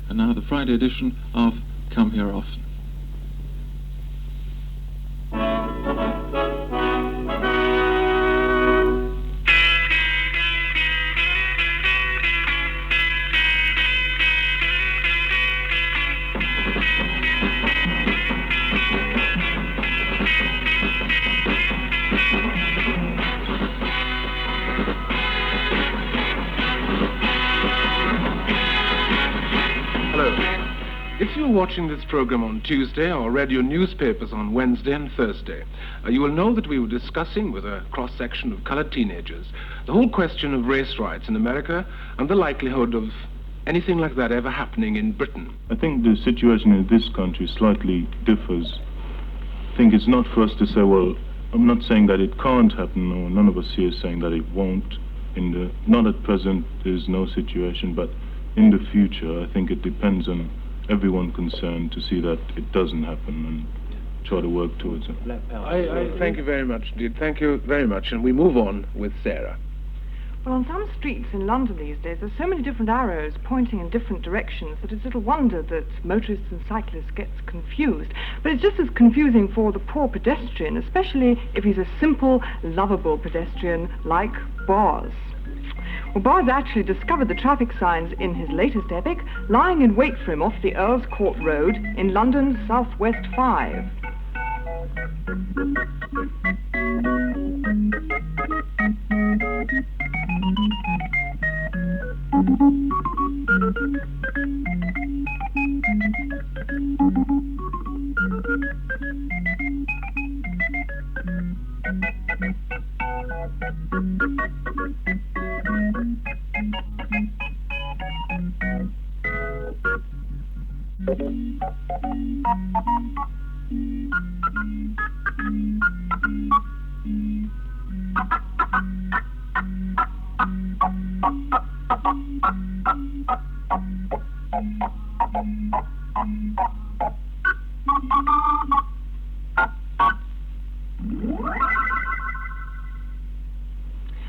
And now the Friday edition of Come Here Often. If you're watching this program on Tuesday or read your newspapers on Wednesday and Thursday, you will know that we were discussing with a cross-section of colored teenagers the whole question of race rights in America and the likelihood of anything like that ever happening in Britain. I think the situation in this country slightly differs. I think it's not for us to say, well, I'm not saying that it can't happen, or none of us here is saying that it won't. Not at present, there's no situation, but in the future, I think it depends on everyone concerned to see that it doesn't happen and try to work towards it. I thank you very much indeed. Thank you very much. And we move on with Sarah. Well, on some streets in London these days, there's so many different arrows pointing in different directions that it's little wonder that motorists and cyclists get confused. But it's just as confusing for the poor pedestrian, especially if he's a simple, lovable pedestrian like Boz. Well, Boz actually discovered the traffic signs in his latest epic, lying in wait for him off the Earl's Court Road in London's Southwest 5.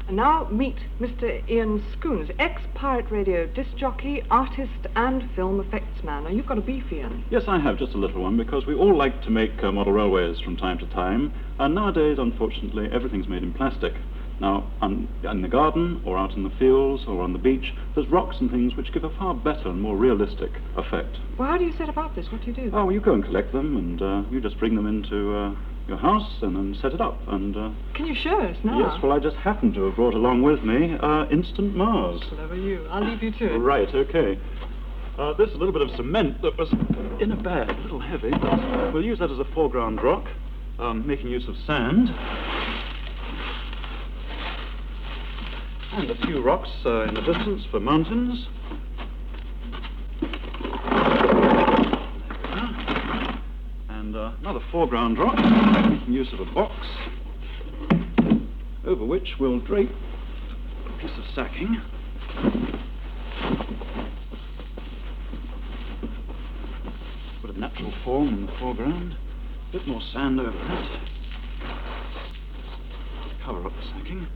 And now meet Mr. Ian Scoones, ex-Pirate Radio disc jockey, artist and film effects man. Now, you've got a beef, Ian. Yes, I have, just a little one, because we all like to make model railways from time to time, and nowadays, unfortunately, everything's made in plastic. Now, in the garden, or out in the fields, or on the beach, there's rocks and things which give a far better and more realistic effect. Well, how do you set about this? What do you do? Oh, well, you go and collect them, and you just bring them into your house and then set it up. And can you show us now? Yes, well, I just happen to have brought along with me Instant Mars. Clever you. I'll leave you to it. Right, okay. This is a little bit of cement that was in a bag, a little heavy, but we'll use that as a foreground rock, making use of sand. And a few rocks in the distance for mountains. And another foreground rock, making use of a box, over which we'll drape a piece of sacking. Put a natural form in the foreground, a bit more sand over that. Cover up the sacking.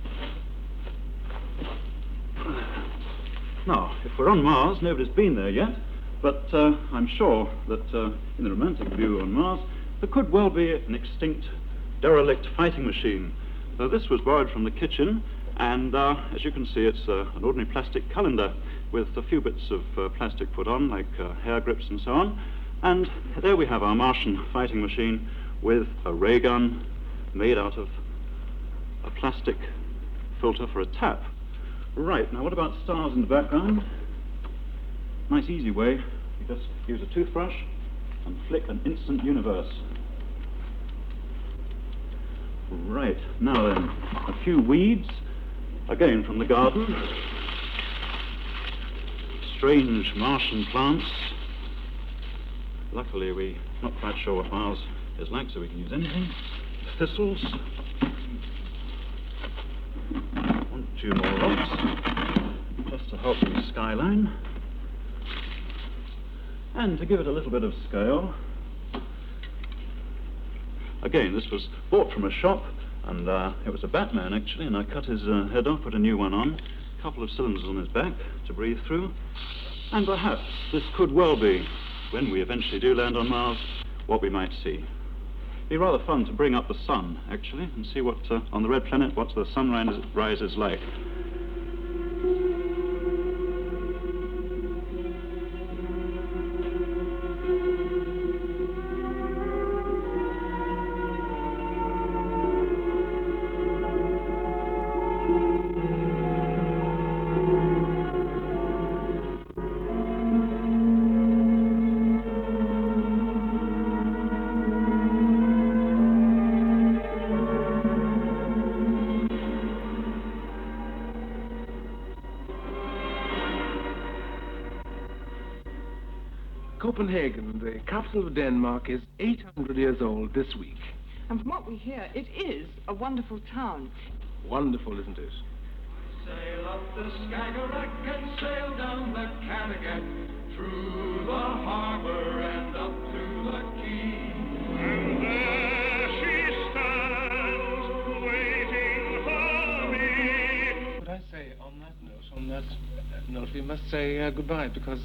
Now, if we're on Mars, nobody's been there yet, but I'm sure that in the romantic view on Mars, there could well be an extinct, derelict fighting machine. This was borrowed from the kitchen, and as you can see, it's an ordinary plastic colander with a few bits of plastic put on, like hair grips and so on. And there we have our Martian fighting machine with a ray gun made out of a plastic filter for a tap. Right, now what about stars in the background? Nice easy way, you just use a toothbrush and flick an instant universe. Right, now then, a few weeds, again from the garden. Strange Martian plants. Luckily we're not quite sure what Mars is like, so we can use anything. Thistles. One, two more rocks, just to help the skyline. And to give it a little bit of scale, again, this was bought from a shop, and it was a Batman actually, and I cut his head off, put a new one on, a couple of cylinders on his back to breathe through, And perhaps this could well be, when we eventually do land on Mars, what we might see. It'd be rather fun to bring up the sun, actually, and see what, on the red planet, what the sunrise is like. Copenhagen, the capital of Denmark, is 800 years old this week. And from what we hear, it is a wonderful town. Wonderful, isn't it? Sail up the Skagerrak and sail down the Kattegat, through the harbor and up to the quay. And there she stands, waiting for me. What I say on that note, we must say goodbye, because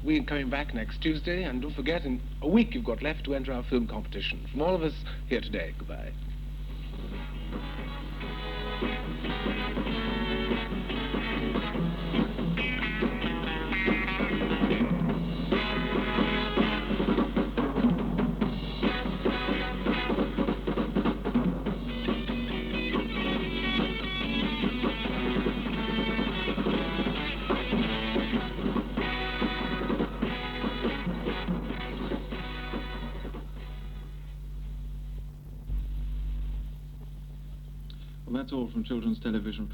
we're coming back next Tuesday, and don't forget, in a week you've got left to enter our film competition. From all of us here today, goodbye. Well, that's all from Children's Television.